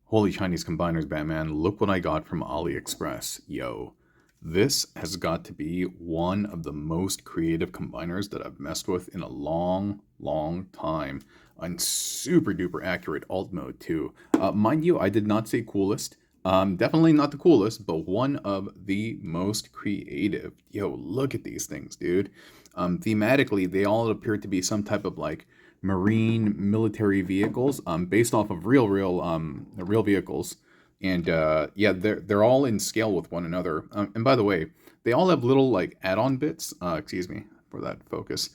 Holy Chinese combiners, Batman. Look what I got from AliExpress. Yo, this has got to be one of the most creative combiners that I've messed with in a long, long time. And super duper accurate alt mode too. Mind you, I did not say coolest. Definitely not the coolest, but one of the most creative. Yo, look at these things, dude. Thematically, they all appear to be some type of like marine military vehicles, based off of real vehicles. And yeah, they're all in scale with one another. And by the way, they all have little like add-on bits. Excuse me for that focus.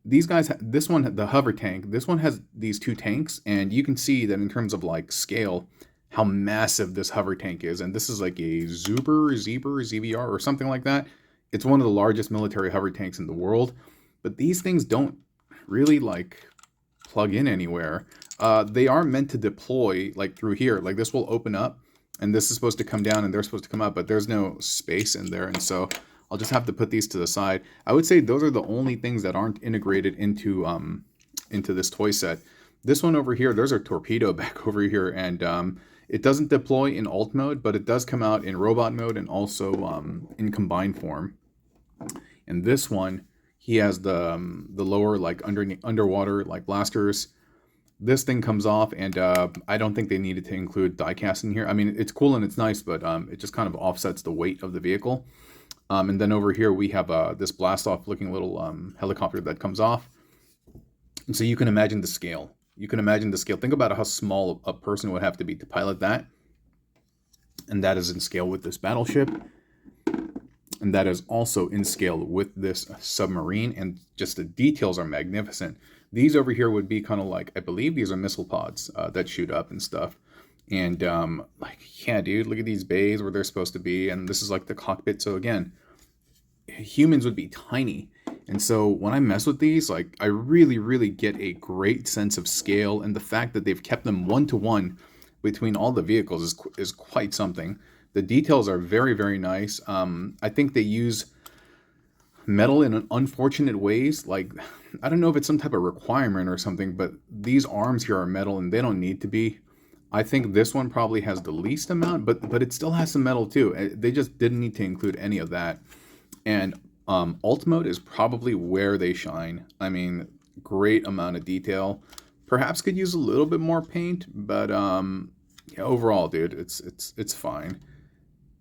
These guys, this one, the hover tank, this one has these two tanks, and you can see that in terms of like scale, how massive this hover tank is. And this is like a ZBR or something like that. It's one of the largest military hover tanks in the world. But these things don't really like plug in anywhere. They are meant to deploy like through here. Like this will open up, and this is supposed to come down, and they're supposed to come up, but there's no space in there, and so I'll just have to put these to the side. I would say those are the only things that aren't integrated into this toy set. This one over here, there's a torpedo back over here, and it doesn't deploy in alt mode, but it does come out in robot mode and also in combined form. And this one, he has the lower like underwater like blasters. This thing comes off, and I don't think they needed to include diecast in here. I mean, it's cool and it's nice, but it just kind of offsets the weight of the vehicle. And then over here we have this blast off looking little helicopter that comes off. And so you can imagine the scale. You can imagine the scale. Think about how small a person would have to be to pilot that. And that is in scale with this battleship. And that is also in scale with this submarine. And just the details are magnificent. These over here would be kind of like, I believe these are missile pods that shoot up and stuff. And like, yeah, dude, look at these bays where they're supposed to be. And this is like the cockpit. So again, humans would be tiny. And so when I mess with these, like I really, really get a great sense of scale. And the fact that they've kept them 1-to-1 between all the vehicles is quite something. The details are very, very nice. I think they use metal in unfortunate ways. Like, I don't know if it's some type of requirement or something, but these arms here are metal and they don't need to be. I think this one probably has the least amount, but it still has some metal too. They just didn't need to include any of that. And alt mode is probably where they shine. I mean, great amount of detail. Perhaps could use a little bit more paint, but yeah, overall, dude, it's fine.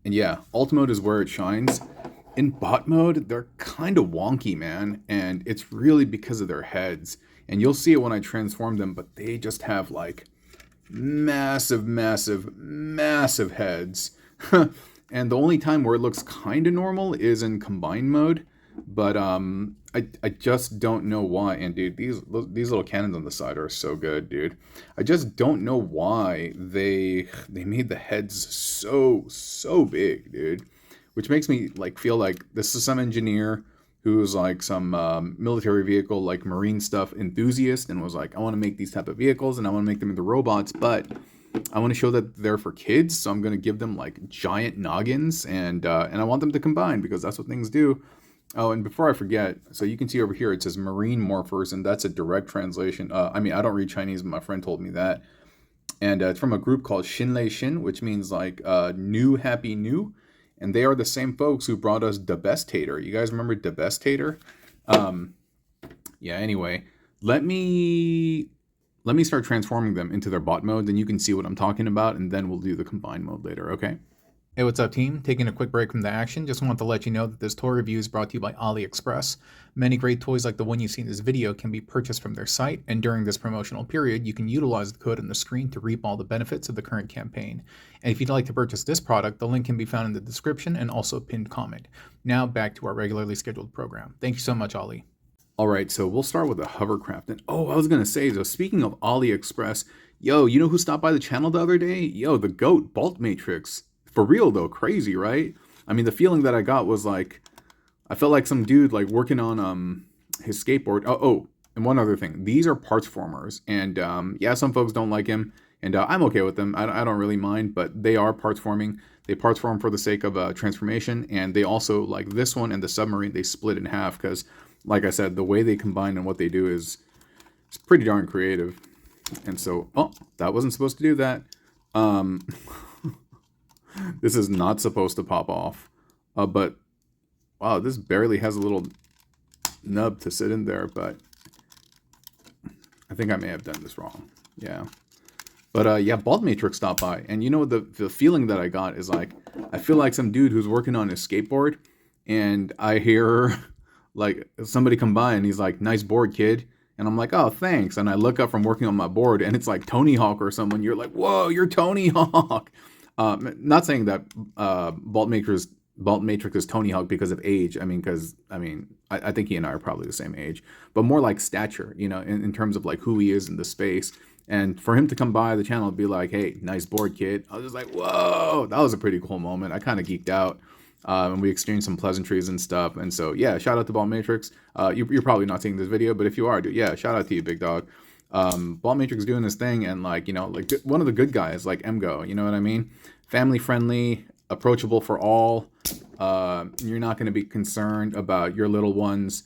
And yeah, alt mode is where it shines. In bot mode, they're kind of wonky, man, and it's really because of their heads. And you'll see it when I transform them, but they just have like massive, massive, massive heads. And the only time where it looks kind of normal is in combined mode. But I just don't know why. And dude, these little cannons on the side are so good, dude. I just don't know why they made the heads so big, dude. Which makes me like feel like this is some engineer who's like some military vehicle, like marine stuff enthusiast, and was like, I want to make these type of vehicles and I want to make them into robots, but I want to show that they're for kids, so I'm going to give them like giant noggins, and I want them to combine because that's what things do. Oh, and before I forget, so you can see over here it says Marine Morphers, and that's a direct translation. I mean, I don't read Chinese, but my friend told me that. And it's from a group called Xinlei Xin, which means like new, happy, new. And they are the same folks who brought us Debestator. You guys remember Debestator? Yeah, anyway, let me start transforming them into their bot mode, then you can see what I'm talking about, and then we'll do the combined mode later, okay? Hey, what's up, team? Taking a quick break from the action. Just want to let you know that this toy review is brought to you by AliExpress. Many great toys like the one you see in this video can be purchased from their site, and during this promotional period, you can utilize the code on the screen to reap all the benefits of the current campaign. And if you'd like to purchase this product, the link can be found in the description and also a pinned comment. Now back to our regularly scheduled program. Thank you so much, Ali. All right, so we'll start with the Hovercraft. And oh, I was gonna say, so speaking of AliExpress, yo, you know who stopped by the channel the other day? Yo, the GOAT, Bolt Matrix. For real though, crazy, right? I mean, the feeling that I got was like, I felt like some dude like working on his skateboard. Oh, and one other thing, these are parts formers, and yeah, some folks don't like him, and I'm okay with them. I don't really mind, but they are parts forming. They parts form for the sake of transformation, and they also, like this one and the submarine, they split in half because, like I said, the way they combine and what they do is pretty darn creative. And so, oh, that wasn't supposed to do that. Um, this is not supposed to pop off. But, wow, this barely has a little nub to sit in there, but I think I may have done this wrong. Yeah. But yeah, Bald Matrix stopped by, and you know the feeling that I got is like I feel like some dude who's working on his skateboard, and I hear like somebody come by and he's like, "Nice board, kid," and I'm like, "Oh, thanks." And I look up from working on my board, and it's like Tony Hawk or someone. You're like, "Whoa, you're Tony Hawk." Not saying that Bald Matrix is Tony Hawk because of age. I mean, because I think he and I are probably the same age, but more like stature, you know, in terms of like who he is in the space. And for him to come by the channel and be like, "Hey, nice board, kid," I was just like, "Whoa, that was a pretty cool moment." I kind of geeked out, and we exchanged some pleasantries and stuff. And so, yeah, shout out to Ball Matrix. You're probably not seeing this video, but if you are, dude, yeah, shout out to you, big dog. Ball Matrix doing this thing, and like, you know, like one of the good guys, like MGO. You know what I mean? Family friendly, approachable for all. You're not going to be concerned about your little ones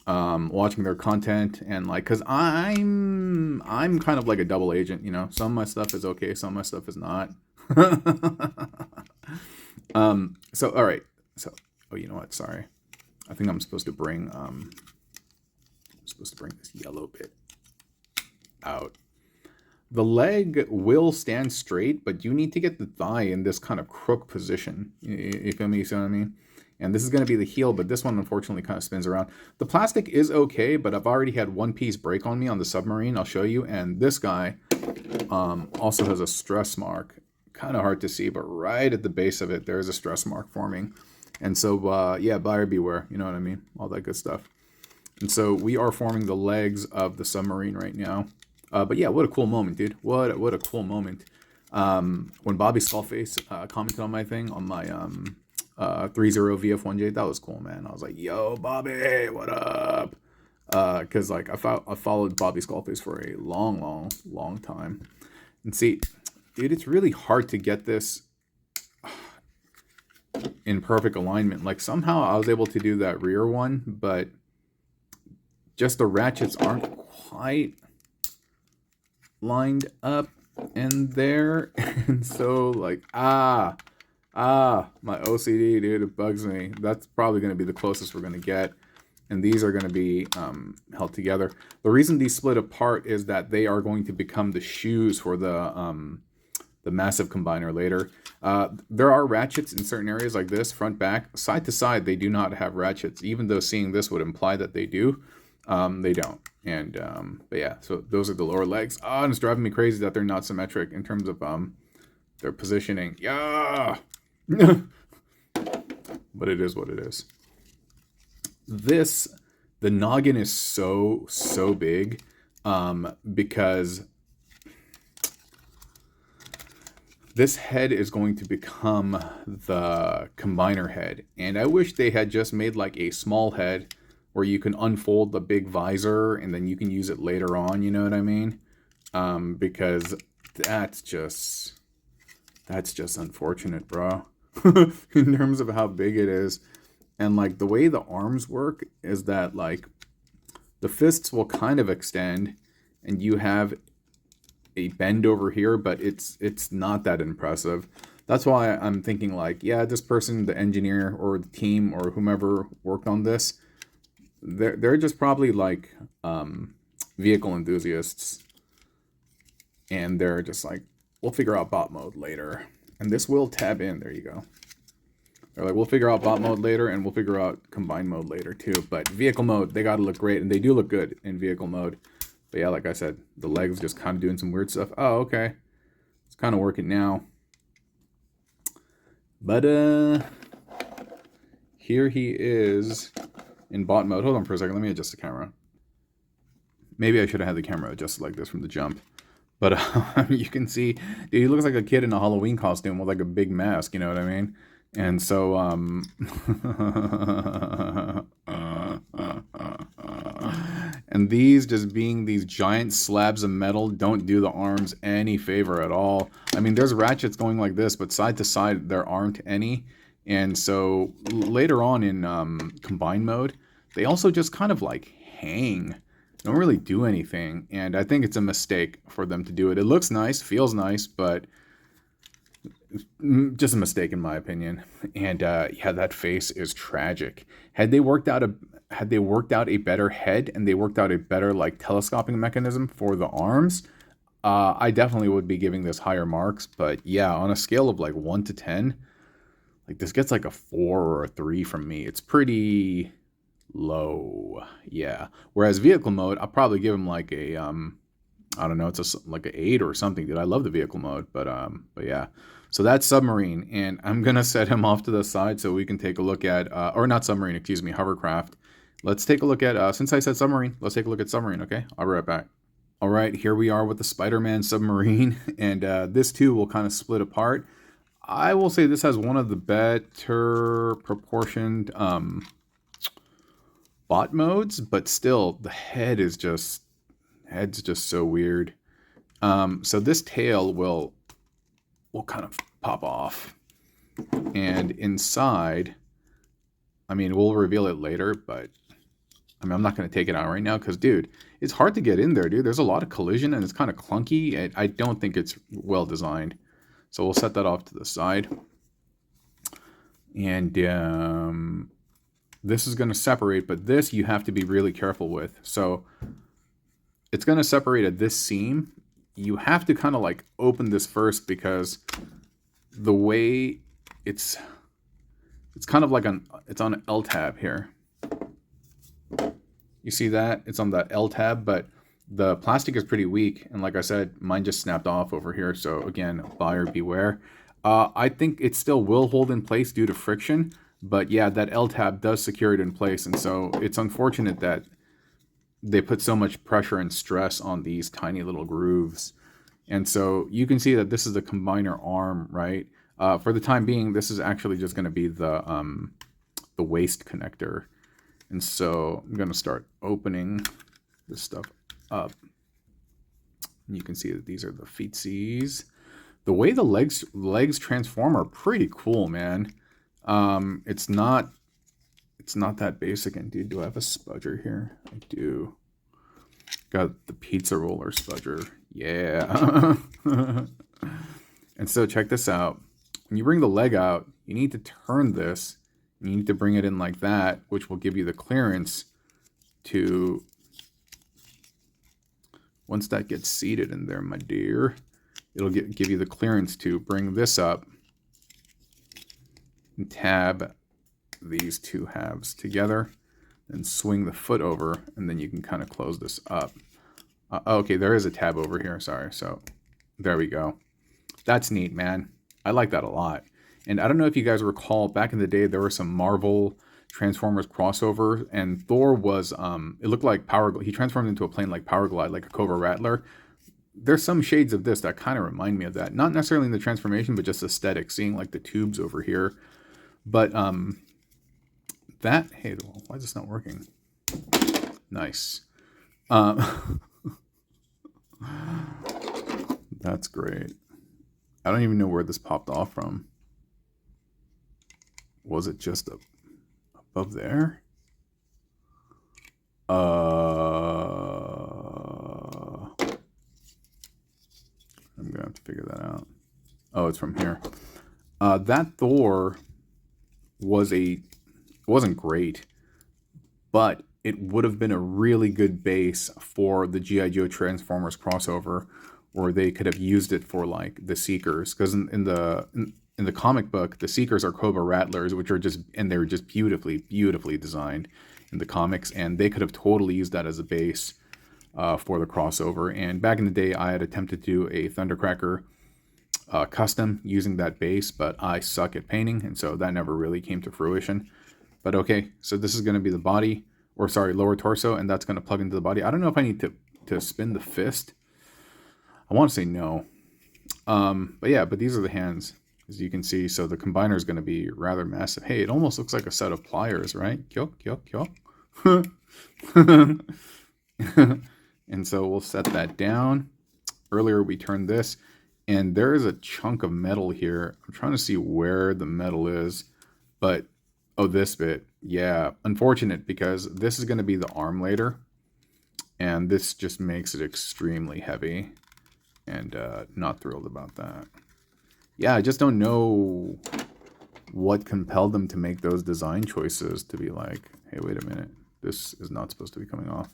watching their content, and like, cause I'm kind of like a double agent, you know. Some of my stuff is okay, some of my stuff is not. So all right, so oh, you know what? Sorry, I think I'm supposed to bring this yellow bit out. The leg will stand straight, but you need to get the thigh in this kind of crook position. You feel me? You see what I mean? And this is going to be the heel, but this one unfortunately kind of spins around. The plastic is okay, but I've already had one piece break on me on the Submarine. I'll show you. And this guy also has a stress mark. Kind of hard to see, but right at the base of it, there's a stress mark forming. And so, yeah, buyer beware. You know what I mean? All that good stuff. And so we are forming the legs of the Submarine right now. But yeah, what a cool moment, dude. What a cool moment. When Bobby Skullface commented on my thing, on my 3-0 VF1J, that was cool, man. I was like, "Yo, Bobby, what up?" Because like I followed Bobby Skullface for a long time. And see, dude, it's really hard to get this in perfect alignment. Like somehow I was able to do that rear one, but just the ratchets aren't quite lined up in there. And so like my OCD, dude, it bugs me. That's probably going to be the closest we're going to get, and these are going to be held together. The reason these split apart is that they are going to become the shoes for the massive combiner later. There are ratchets in certain areas like this, front, back, side to side. They do not have ratchets, even though seeing this would imply that they do. They don't. And but yeah, so those are the lower legs. And it's driving me crazy that they're not symmetric in terms of their positioning. Yeah. But it is what it is. The noggin is so big because this head is going to become the combiner head, and I wish they had just made like a small head where you can unfold the big visor and then you can use it later on, you know what I mean? Because that's just unfortunate, bro. In terms of how big it is. And like the way the arms work is that like the fists will kind of extend and you have a bend over here, but it's not that impressive. That's why I'm thinking like, yeah, this person, the engineer or the team or whomever worked on this, they're just probably like vehicle enthusiasts, and they're just like, we'll figure out bot mode later, and this will tab in. There you go. They're like, we'll figure out bot mode later, and we'll figure out combine mode later too. But vehicle mode, they gotta look great, and they do look good in vehicle mode. But yeah, like I said, the legs just kind of doing some weird stuff. Oh, okay, it's kind of working now. But here he is in bot mode. Hold on for a second. Let me adjust the camera. Maybe I should have had the camera adjusted like this from the jump. But you can see, dude, he looks like a kid in a Halloween costume with like a big mask. You know what I mean? And so, and these just being these giant slabs of metal don't do the arms any favor at all. I mean, there's ratchets going like this, but side to side there aren't any. And so later on in combine mode, they also just kind of like hang. Don't really do anything. And I think it's a mistake for them to do it. It looks nice, feels nice, but Just a mistake in my opinion. And yeah, that face is tragic. Had they worked out a better head, and they worked out a better like telescoping mechanism for the arms, I definitely would be giving this higher marks. But yeah, on a scale of like 1 to 10, like this gets like a 4 or a 3 from me. It's pretty low. Yeah. Whereas vehicle mode, I'll probably give him like a I don't know, it's like an 8 or something. Dude, I love the vehicle mode, but yeah. So that's Submarine, and I'm gonna set him off to the side so we can take a look at, or not Submarine, excuse me, Hovercraft. Let's take a look at, since I said Submarine, let's take a look at Submarine, okay? I'll be right back. All right, here we are with the Spider-Man Submarine, and this too will kind of split apart. I will say this has one of the better proportioned bot modes, but still, the head's just so weird. So this tail will kind of pop off, and inside, I mean, we'll reveal it later, but I mean, I'm not going to take it out right now because, dude, it's hard to get in there, dude. There's a lot of collision, and it's kind of clunky. I don't think it's well designed. So we'll set that off to the side. And this is going to separate, but this you have to be really careful with. So it's going to separate at this seam. You have to kind of like open this first because the way it's kind of like it's on an L tab here. You see that? It's on that L tab, but the plastic is pretty weak. And like I said, mine just snapped off over here. So again, buyer beware. I think it still will hold in place due to friction. But yeah, that L tab does secure it in place. And so it's unfortunate that they put so much pressure and stress on these tiny little grooves. And so you can see that this is the combiner arm, right? For the time being, this is actually just going to be the waist connector. And so I'm going to start opening this stuff up. And you can see that these are the feetsies. The way the legs transform are pretty cool, man. It's not that basic. And dude, do I have a spudger here? I do. Got the pizza roller spudger. Yeah. And so check this out. When you bring the leg out, you need to turn this. You need to bring it in like that, which will give you the clearance to, once that gets seated in there, my dear, it'll give you the clearance to bring this up and tab these two halves together, then swing the foot over, and then you can kind of close this up. Okay, there is a tab over here, sorry. So there we go. That's neat, man. I like that a lot. And I don't know if you guys recall, back in the day, there were some Marvel Transformers crossover, and Thor was, it looked like he transformed into a plane like Power Glide, like a Cobra Rattler. There's some shades of this that kind of remind me of that. Not necessarily in the transformation, but just aesthetic, seeing like the tubes over here. But hey, why is this not working? Nice. That's great. I don't even know where this popped off from. Was it just above there? I'm gonna have to figure that out. Oh, it's from here. That Thor wasn't great, but it would have been a really good base for the G.I. Joe Transformers crossover, or they could have used it for like the Seekers, because in the comic book, the Seekers are Cobra Rattlers, which are they're just beautifully designed in the comics, and they could have totally used that as a base for the crossover. And back in the day, I had attempted to do a Thundercracker custom using that base, but I suck at painting, and so that never really came to fruition. But okay, so this is going to be the body, or sorry, lower torso, and that's going to plug into the body. I don't know if I need to spin the fist. I want to say no. But yeah, but these are the hands, as you can see. So the combiner is going to be rather massive. Hey, it almost looks like a set of pliers, right? Kyo. And so we'll set that down. Earlier we turned this, and there is a chunk of metal here. I'm trying to see where the metal is, but oh, this bit. Yeah, unfortunate, because this is going to be the arm later, and this just makes it extremely heavy, and not thrilled about that. yeah, I just don't know what compelled them to make those design choices to be like, hey, wait a minute, this is not supposed to be coming off.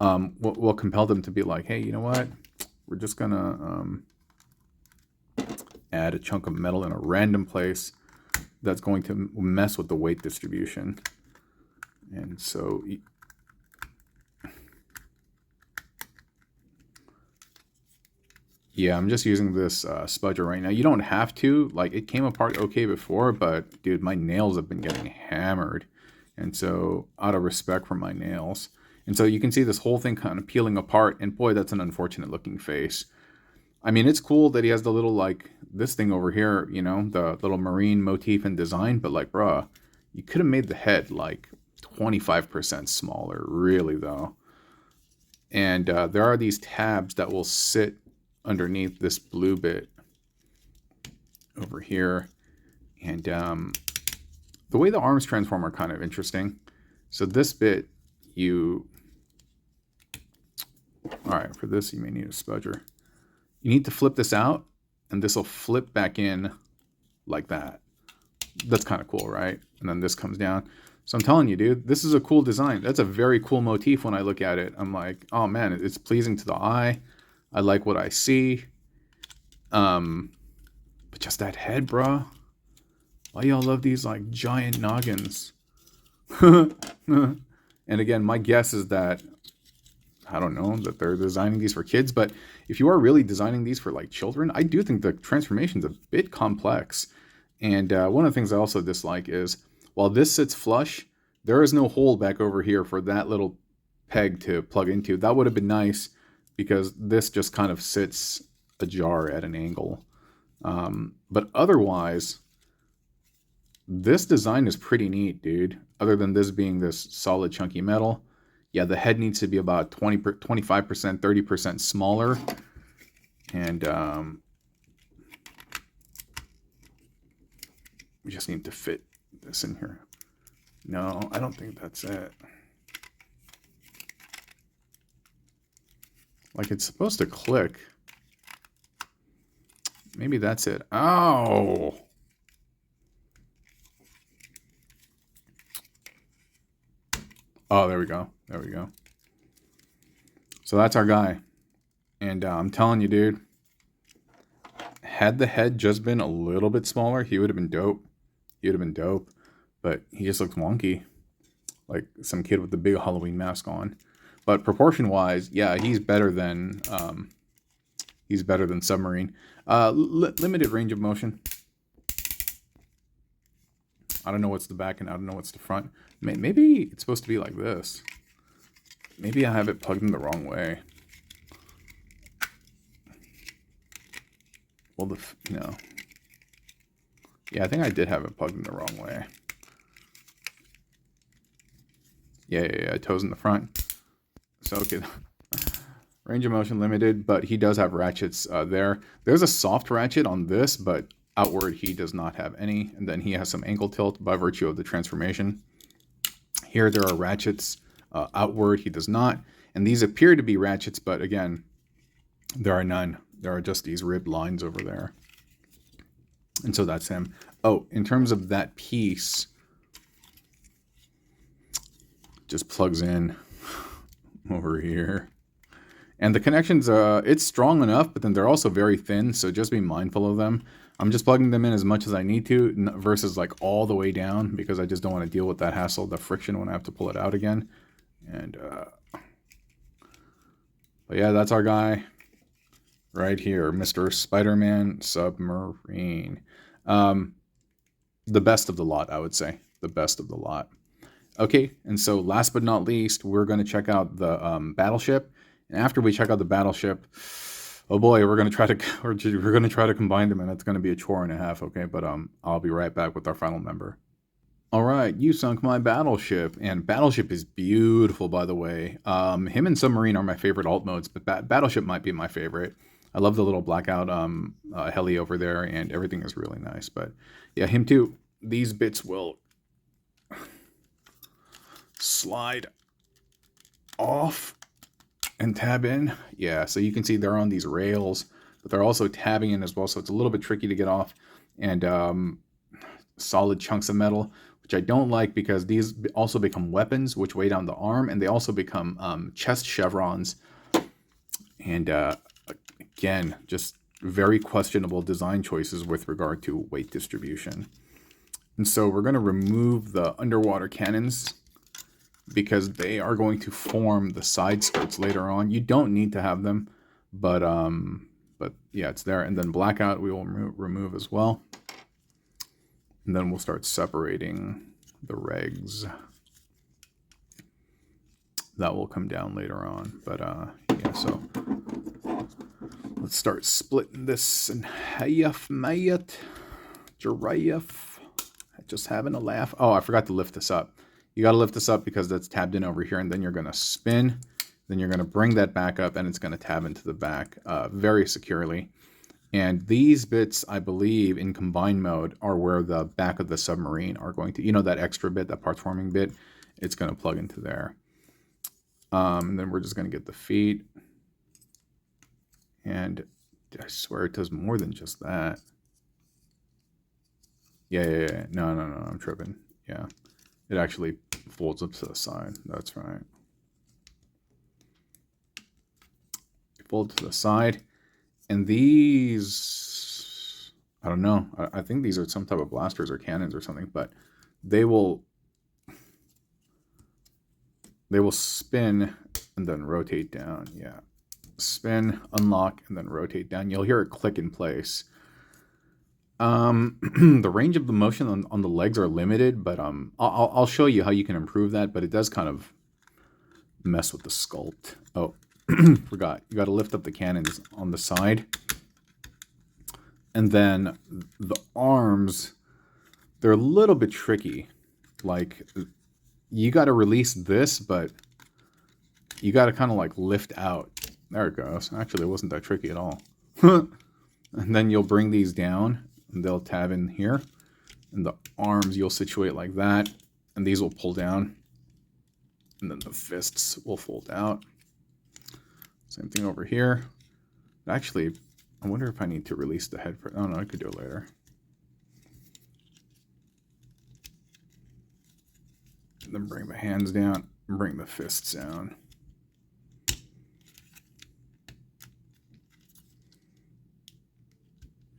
What compelled them to be like, hey, you know what? We're just gonna add a chunk of metal in a random place that's going to mess with the weight distribution. And so, yeah, I'm just using this spudger right now. You don't have to. Like, it came apart okay before, but dude, my nails have been getting hammered. And so, out of respect for my nails. And so you can see this whole thing kind of peeling apart. And boy, that's an unfortunate looking face. I mean, it's cool that he has the little, like, this thing over here, you know, the little marine motif and design. But, like, bruh, you could have made the head, like, 25% smaller, really, though. And there are these tabs that will sit underneath this blue bit over here. And the way the arms transform are kind of interesting. So this bit, all right, for this, you may need a spudger. You need to flip this out, and this will flip back in like that. That's kind of cool, right? And then this comes down. So I'm telling you, dude, this is a cool design. That's a very cool motif when I look at it. I'm like, oh man, it's pleasing to the eye. I like what I see. But just that head, bruh. Why y'all love these like giant noggins? And again, my guess is that, I don't know, that they're designing these for kids. But if you are really designing these for like children, I do think the transformation's a bit complex. And one of the things I also dislike is, while this sits flush, there is no hole back over here for that little peg to plug into. That would have been nice, because this just kind of sits ajar at an angle. But otherwise, this design is pretty neat, dude. Other than this being this solid chunky metal. Yeah, the head needs to be about 25%, 30% smaller. And we just need to fit this in here. No, I don't think that's it. Like, it's supposed to click. Maybe that's it. Oh! Oh, there we go. There we go. So that's our guy. And I'm telling you, dude, had the head just been a little bit smaller, he would have been dope. He would have been dope. But he just looks wonky. Like some kid with the big Halloween mask on. But proportion-wise, yeah, he's better than Submarine. Limited range of motion. I don't know what's the back and I don't know what's the front. Maybe it's supposed to be like this. Maybe I have it plugged in the wrong way. Well, no. Yeah, I think I did have it plugged in the wrong way. Yeah. Toes in the front. So, okay. Range of motion limited, but he does have ratchets there. There's a soft ratchet on this, but outward he does not have any. And then he has some ankle tilt by virtue of the transformation. Here there are ratchets outward. He does not. And these appear to be ratchets, but again, there are none. There are just these ribbed lines over there. And so that's him. Oh, in terms of that piece, just plugs in over here. And the connections, it's strong enough, but then they're also very thin, so just be mindful of them. I'm just plugging them in as much as I need to versus like all the way down, because I just don't want to deal with that hassle, the friction when I have to pull it out again. And, but yeah, that's our guy right here, Mr. Spider-Man Submarine. The best of the lot, I would say. The best of the lot. Okay, and so last but not least, we're going to check out the Battleship. And after we check out the Battleship, oh boy, we're going to try to combine them, and it's going to be a chore and a half, okay? But I'll be right back with our final member. All right, you sunk my Battleship, and Battleship is beautiful, by the way. Him and Submarine are my favorite alt modes, but Battleship might be my favorite. I love the little blackout heli over there, and everything is really nice. But yeah, him too. These bits will slide off and tab in. Yeah, so you can see they're on these rails, but they're also tabbing in as well, so it's a little bit tricky to get off. And solid chunks of metal, which I don't like, because these also become weapons which weigh down the arm, and they also become chest chevrons. And again, just very questionable design choices with regard to weight distribution. And so we're going to remove the underwater cannons, because they are going to form the side skirts later on. You don't need to have them, but yeah, it's there. And then blackout we will remove as well. And then we'll start separating the regs. That will come down later on. But yeah, so let's start splitting this in half, mate. Giraffe. Just having a laugh. Oh, I forgot to lift this up. You got to lift this up because that's tabbed in over here, and then you're going to spin. Then you're going to bring that back up, and it's going to tab into the back very securely. And these bits, I believe, in combined mode are where the back of the submarine are going to, you know, that extra bit, that parts forming bit, it's going to plug into there. And then we're just going to get the feet. And I swear it does more than just that. Yeah. No, I'm tripping. Yeah. It actually folds up to the side. That's right. Fold to the side. And these, I don't know. I think these are some type of blasters or cannons or something, but they will spin and then rotate down. Yeah. Spin, unlock, and then rotate down. You'll hear it click in place. The range of the motion on the legs are limited, but I'll show you how you can improve that, but it does kind of mess with the sculpt. Oh, forgot. You got to lift up the cannons on the side. And then the arms, they're a little bit tricky. Like, you got to release this, but you got to kind of like lift out. There it goes. Actually, it wasn't that tricky at all. And then you'll bring these down, and they'll tab in here. And the arms you'll situate like that, and these will pull down. And then the fists will fold out. Same thing over here. Actually, I wonder if I need to release the head for... Oh, no, I could do it later. And then bring the hands down and bring the fists down.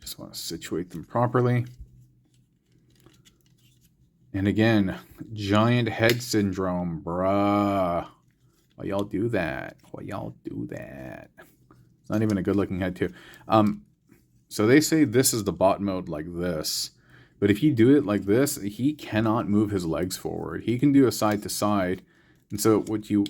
Just want to situate them properly. And again, giant head syndrome, bruh. Why y'all do that? Why y'all do that? It's not even a good looking head too. So they say this is the bot mode like this. But if you do it like this, he cannot move his legs forward. He can do a side to side. And so what you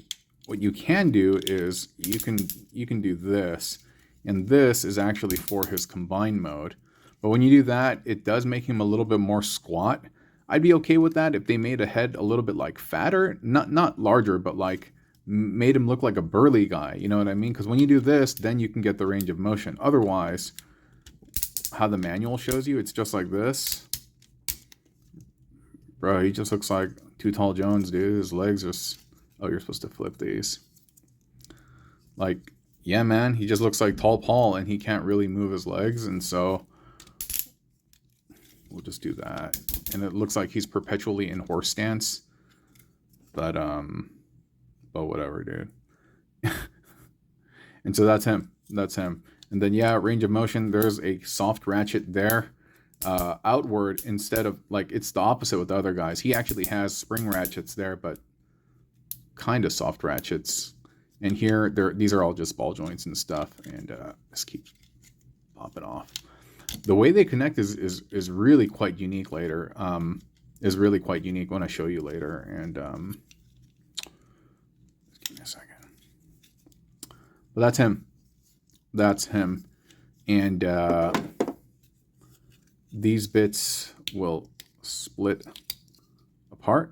can do is you can do this. And this is actually for his combined mode. But when you do that, it does make him a little bit more squat. I'd be okay with that if they made a head a little bit like fatter, not larger, but like made him look like a burly guy. You know what I mean? Because when you do this, then you can get the range of motion. Otherwise, how the manual shows you, it's just like this. Bro, he just looks like Too Tall Jones, dude. His legs just... Oh, you're supposed to flip these. Like, yeah, man. He just looks like Tall Paul, and he can't really move his legs. And so we'll just do that. And it looks like he's perpetually in horse stance. But whatever, dude. And so that's him. That's him. And then, yeah, range of motion. There's a soft ratchet there. Outward instead of, like, it's the opposite with the other guys. He actually has spring ratchets there, but kind of soft ratchets. And here, these are all just ball joints and stuff. And this keeps popping off. The way they connect is really quite unique later. Is really quite unique when I show you later. And just give me a second. But that's him. That's him. And these bits will split apart.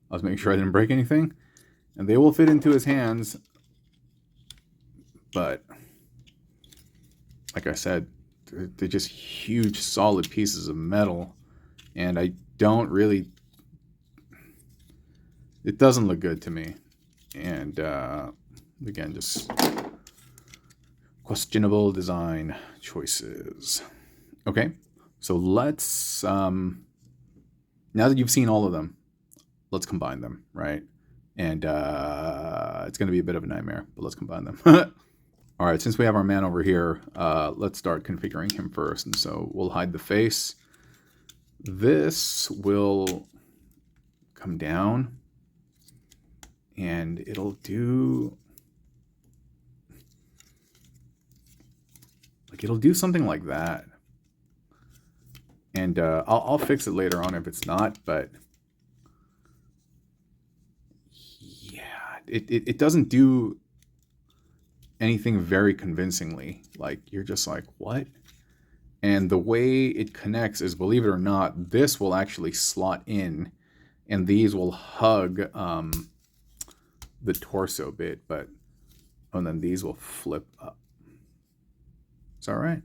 I was making sure I didn't break anything. And they will fit into his hands. But like I said, they're just huge, solid pieces of metal. And I don't really... It doesn't look good to me. And again, just questionable design choices. Okay, so let's, now that you've seen all of them, let's combine them, right? And it's going to be a bit of a nightmare, but let's combine them. All right, since we have our man over here, let's start configuring him first. And so we'll hide the face. This will come down and it'll do, like, it'll do something like that. And I'll fix it later on if it's not, but yeah, it doesn't do anything very convincingly. Like, you're just like, what? And the way it connects is, believe it or not, this will actually slot in and these will hug the torso bit, but, and then these will flip up. Is that right?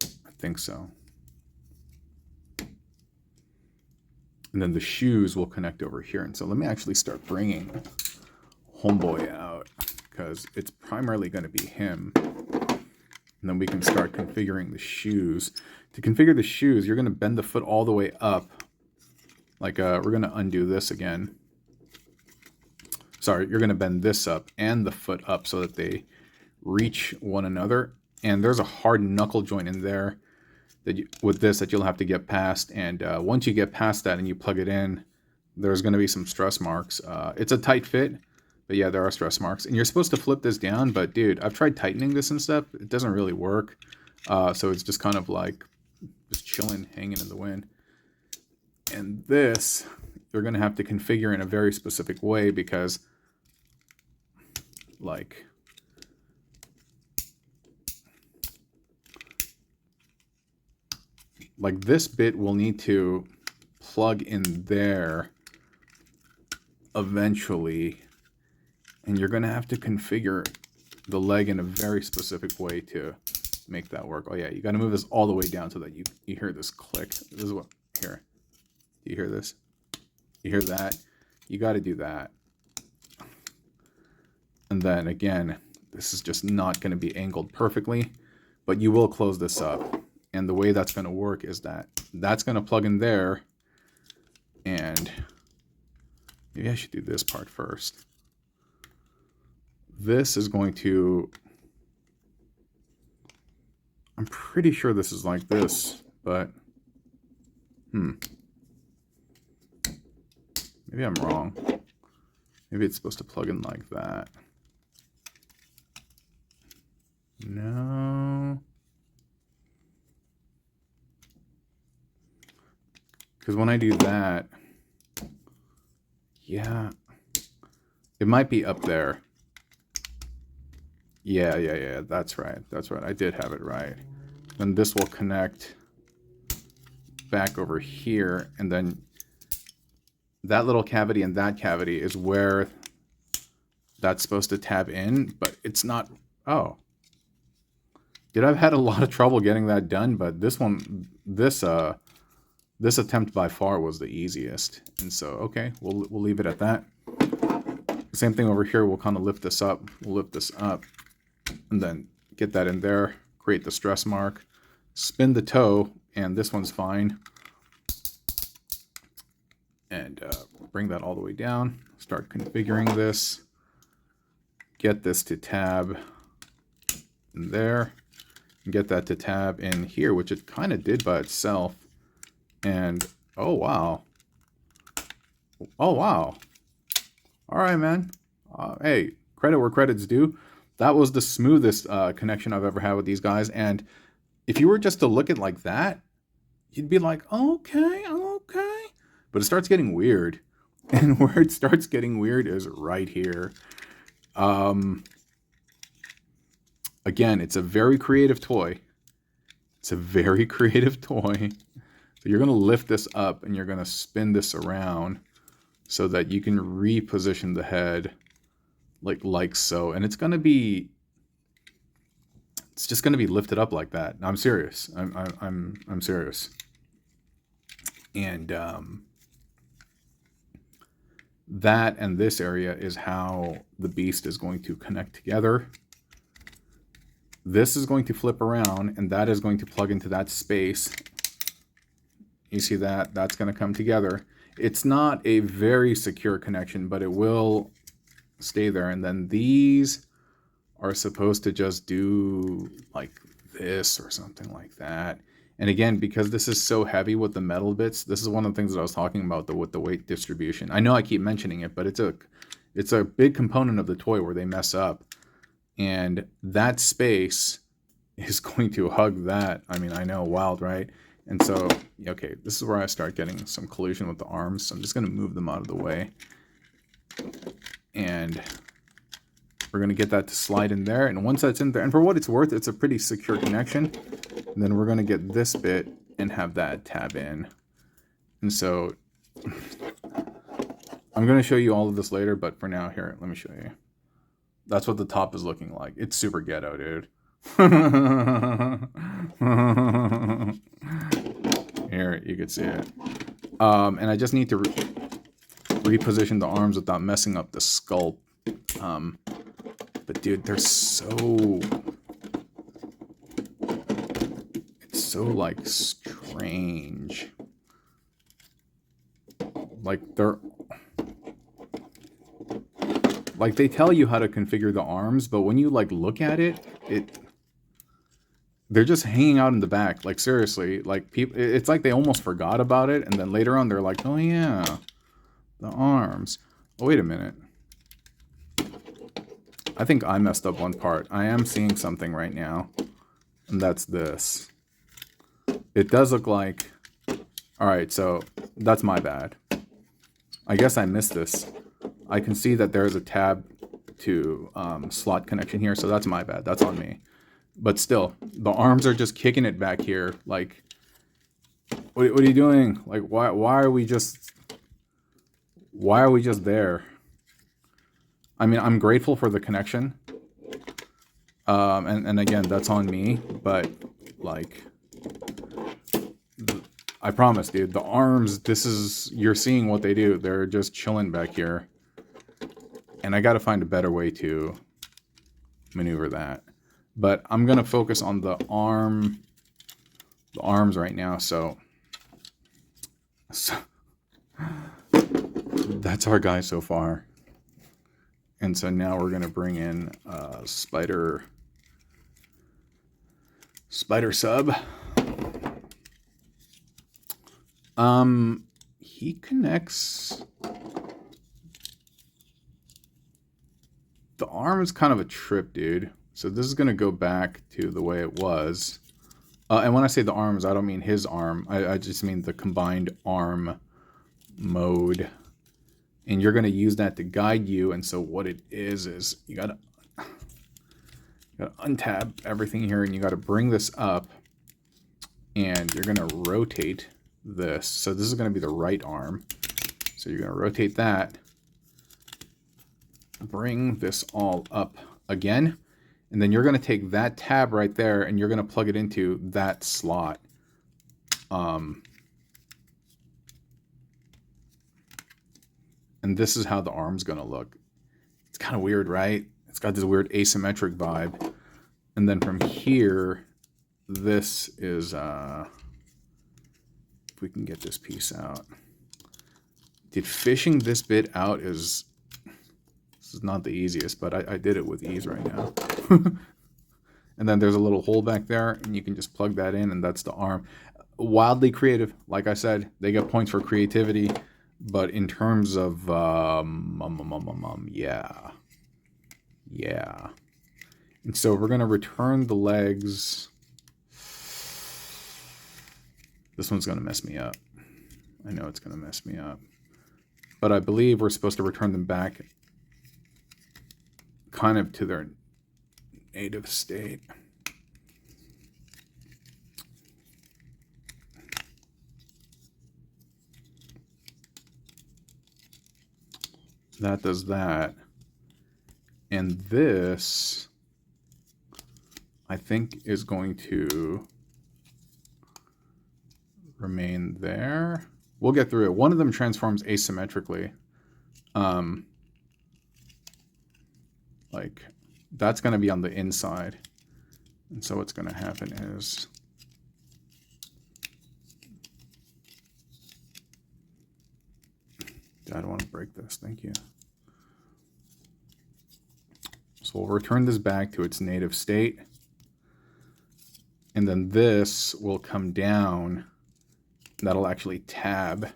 I think so. And then the shoes will connect over here. And so let me actually start bringing homeboy out, because it's primarily going to be him. And then we can start configuring the shoes. To configure the shoes, you're going to bend the foot all the way up. Like, we're going to undo this again. Sorry, you're going to bend this up and the foot up so that they reach one another. And there's a hard knuckle joint in there that with this that you'll have to get past. And once you get past that and you plug it in, there's going to be some stress marks. It's a tight fit, but yeah, there are stress marks. And you're supposed to flip this down, but dude, I've tried tightening this and stuff. It doesn't really work. So it's just kind of like just chilling, hanging in the wind. And this, you're going to have to configure in a very specific way because, like, this bit will need to plug in there eventually. And you're going to have to configure the leg in a very specific way to make that work. Oh yeah, you got to move this all the way down so that you hear this click. This is what, here. Do you hear this? You hear that? You got to do that. And then again, this is just not going to be angled perfectly, but you will close this up. And the way that's going to work is that that's going to plug in there. And maybe I should do this part first. This is going to, I'm pretty sure this is like this, but maybe I'm wrong. Maybe it's supposed to plug in like that. No. Because when I do that, yeah, it might be up there. Yeah, that's right. That's right. I did have it right. Then this will connect back over here, and then that little cavity and that cavity is where that's supposed to tab in, but it's not. Oh. Dude, I've had a lot of trouble getting that done, but this one, this attempt by far was the easiest. And so, okay, we'll leave it at that. Same thing over here. We'll kind of lift this up. We'll lift this up and then get that in there, create the stress mark, spin the toe, and this one's fine. And bring that all the way down. Start configuring this. Get this to tab in there. And get that to tab in here, which it kind of did by itself. And oh wow. Oh wow. All right, man. Hey, credit where credit's due. That was the smoothest connection I've ever had with these guys. And if you were just to look at it like that, you'd be like, okay. But it starts getting weird. And where it starts getting weird is right here. Again, it's a very creative toy. It's a very creative toy. So you're going to lift this up and you're going to spin this around so that you can reposition the head like so. And it's going to be, it's just going to be lifted up like that. I'm serious. I'm serious. And that and this area is how the beast is going to connect together. this is going to flip around, and that is going to plug into that space. You see that? That's going to come together. It's not a very secure connection, but it will stay there. And then these are supposed to just do like this or something like that. And again, because this is so heavy with the metal bits, this is one of the things that I was talking about with the weight distribution. I know I keep mentioning it, but it's a big component of the toy where they mess up. And that space is going to hug that. I mean, I know, wild, right? And so, okay, this is where I start getting some collision with the arms. So I'm just going to move them out of the way. And we're going to get that to slide in there. And once that's in there, and for what it's worth, it's a pretty secure connection. And then we're going to get this bit and have that tab in. And so I'm going to show you all of this later, but for now, here, let me show you. That's what the top is looking like. It's super ghetto, dude. Here, you can see it. And I just need to reposition the arms without messing up the sculpt. But dude, they're so... It's so, like, strange. Like, like, they tell you how to configure the arms, but when you, like, look at it, they're just hanging out in the back. Like, seriously. Like, people, it's like they almost forgot about it, and then later on, they're like, oh, yeah, the arms. Oh, wait a minute. I think I messed up one part. I am seeing something right now, and that's this. It does look like... Alright, so that's my bad. I guess I missed this. I can see that there's a tab to slot connection here, so that's my bad. That's on me. But still, the arms are just kicking it back here. Like, what are you doing? Like, why are we just there? I mean, I'm grateful for the connection. And again, that's on me. But, like, I promise, dude, the arms, you're seeing what they do. They're just chilling back here. And I got to find a better way to maneuver that. But I'm going to focus on the arms right now. So that's our guy so far. And so now we're going to bring in Spider Sub. He connects... The arm is kind of a trip, dude. So this is going to go back to the way it was. And when I say the arms, I don't mean his arm. I just mean the combined arm mode. And you're going to use that to guide you. And so what it is you got to untab everything here, and you got to bring this up. And you're going to rotate this. So this is going to be the right arm. So you're going to rotate that. Bring this all up again, and then you're going to take that tab right there and you're going to plug it into that slot. And this is how the arm's going to look. It's kind of weird, right? It's got this weird asymmetric vibe. And then from here, this is if we can get this piece out. Dude, fishing this bit out is not the easiest, but I did it with ease right now. And then there's a little hole back there, and you can just plug that in, and that's the arm. Wildly creative. Like I said, they get points for creativity, but in terms of, yeah. And so we're going to return the legs. This one's going to mess me up. I know it's going to mess me up. But I believe we're supposed to return them back kind of to their native state. That does that. And this, I think, is going to remain there. We'll get through it. One of them transforms asymmetrically. Like, that's going to be on the inside. And so what's going to happen is I don't want to break this. Thank you. So we'll return this back to its native state. And then this will come down. That'll actually tab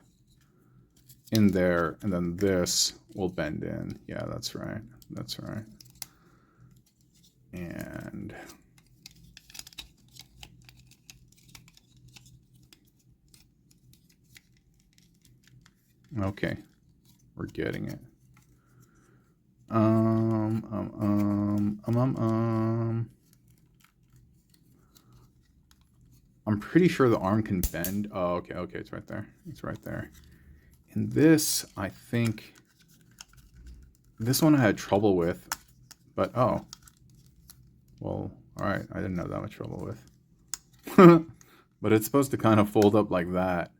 in there. And then this will bend in. Yeah, that's right. That's right. And okay, we're getting it. I'm pretty sure the arm can bend. Oh, okay, okay, it's right there. It's right there. And this, I think, this one I had trouble with, but oh, well, all right, I didn't have that much trouble with. But it's supposed to kind of fold up like that,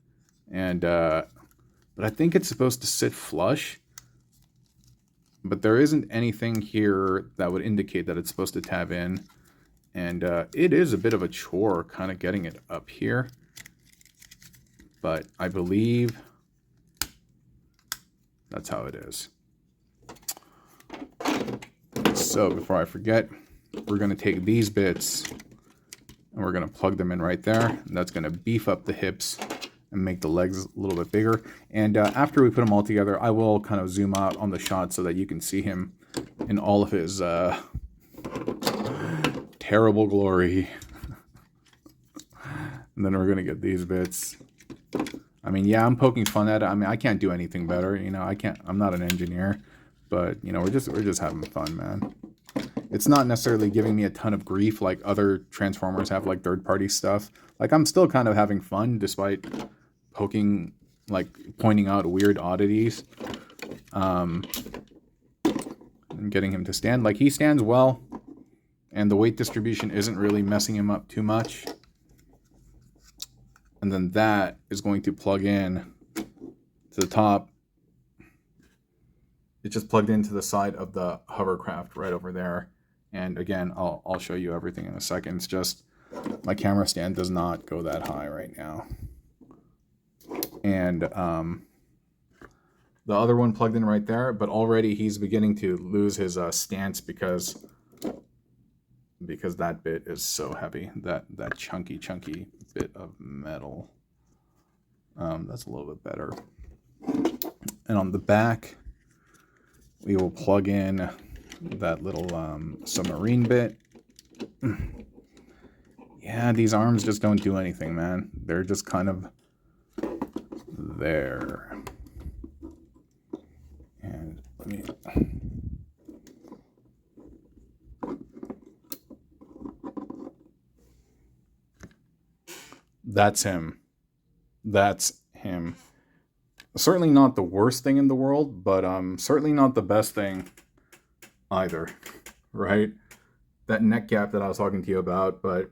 and but I think it's supposed to sit flush. But there isn't anything here that would indicate that it's supposed to tab in. And it is a bit of a chore kind of getting it up here. But I believe that's how it is. So before I forget, we're going to take these bits and we're going to plug them in right there. And that's going to beef up the hips and make the legs a little bit bigger. And after we put them all together, I will kind of zoom out on the shot so that you can see him in all of his terrible glory. And then we're going to get these bits. I mean, yeah, I'm poking fun at it. I mean, I can't do anything better. You know, I'm not an engineer, but you know, we're just having fun, man. It's not necessarily giving me a ton of grief like other Transformers have, like third-party stuff. Like, I'm still kind of having fun despite pointing out weird oddities. And getting him to stand. Like, he stands well, and the weight distribution isn't really messing him up too much. And then that is going to plug in to the top. It's just plugged into the side of the hovercraft right over there. And again, I'll show you everything in a second. It's just my camera stand does not go that high right now. And the other one plugged in right there, but already he's beginning to lose his stance because that bit is so heavy, that chunky bit of metal. That's a little bit better. And on the back, we will plug in that little submarine bit. Yeah, these arms just don't do anything, man. They're just kind of there. And let me... That's him. That's him. Certainly not the worst thing in the world, but certainly not the best thing either, right? That neck gap that I was talking to you about, but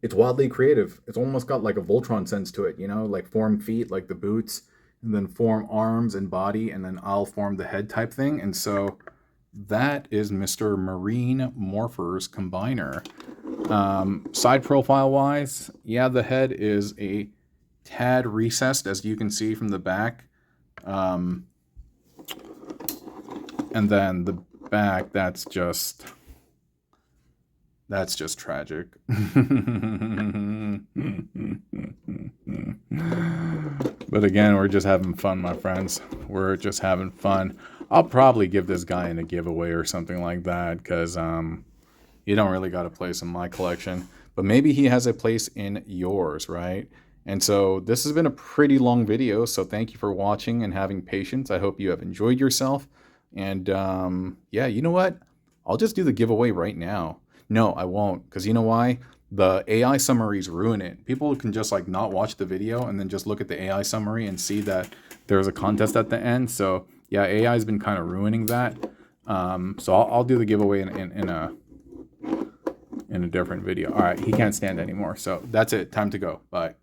it's wildly creative. It's almost got like a Voltron sense to it, you know, like form feet, like the boots, and then form arms and body, and then I'll form the head type thing. And so that is Mr. Marine Morpher's combiner. Side profile wise, yeah, the head is a tad recessed, as you can see from the back. And then the back, that's just tragic. But again, we're just having fun, my friends. We're just having fun. I'll probably give this guy in a giveaway or something like that, because you don't really got a place in my collection. But maybe he has a place in yours, right? And so this has been a pretty long video, so thank you for watching and having patience. I hope you have enjoyed yourself. And yeah, you know what? I'll just do the giveaway right now. No, I won't, because you know why? The AI summaries ruin it. People can just like not watch the video and then just look at the AI summary and see that there's a contest at the end. So yeah, AI has been kind of ruining that. So I'll do the giveaway in a different video. All right, he can't stand anymore. So that's it. Time to go. Bye.